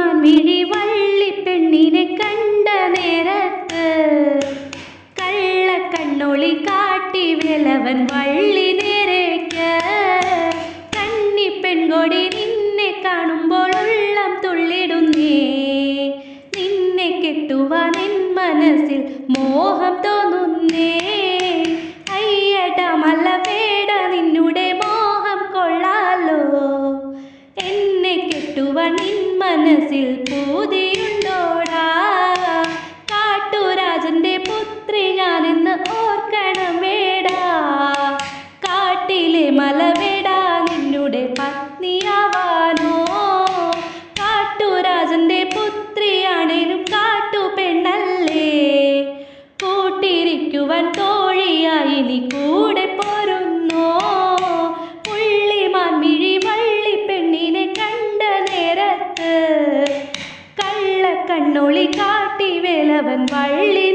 പുള്ളിമാൻമിഴി വള്ളിപ്പെണ്ണിനെ കണ്ട നേരത്ത് കള്ളക്കണ്ണൊളി കാട്ടി വേലവൻ വള്ളി നേരേക്ക്. കന്നിപ്പെൺകൊടി നിന്നെ കാണുമ്പോൾ ഉള്ളം തുള്ളിടുന്നേ, നിന്നെ കെട്ടുവാൻ എൻ മനസ്സിൽ മോഹം തോന്നുന്നേ. അയ്യടാ മല്ലവേട നിന്നുടെ മോഹം കൊള്ളാലോ, എന്നെ കെട്ടുവാൻ നിൻ മനസ്സിൽ പൂതിയുണ്ടോടാ. കാട്ടുരാജന്റെ പുത്രി ഞാനെന്ന് ഓർക്കണം വേടാ, കാട്ടിലെ മലവേട നിന്നുടെ പത്നിയാവാനോ. കാട്ടുരാജന്റെ പുത്രിയാണേലും കാട്ടുപെണ്ണല്ലേ, കൂട്ടിരിക്കുവാൻ തോഴിയായി നീ കൂടെ പോരുന്നോ. പുള്ളിമാൻമിഴി വള്ളിപ്പെണ്ണിനെ കണ്ട നേരത്ത് കള്ളക്കണ്ണൊളി കാട്ടി വേലവൻ വള്ളി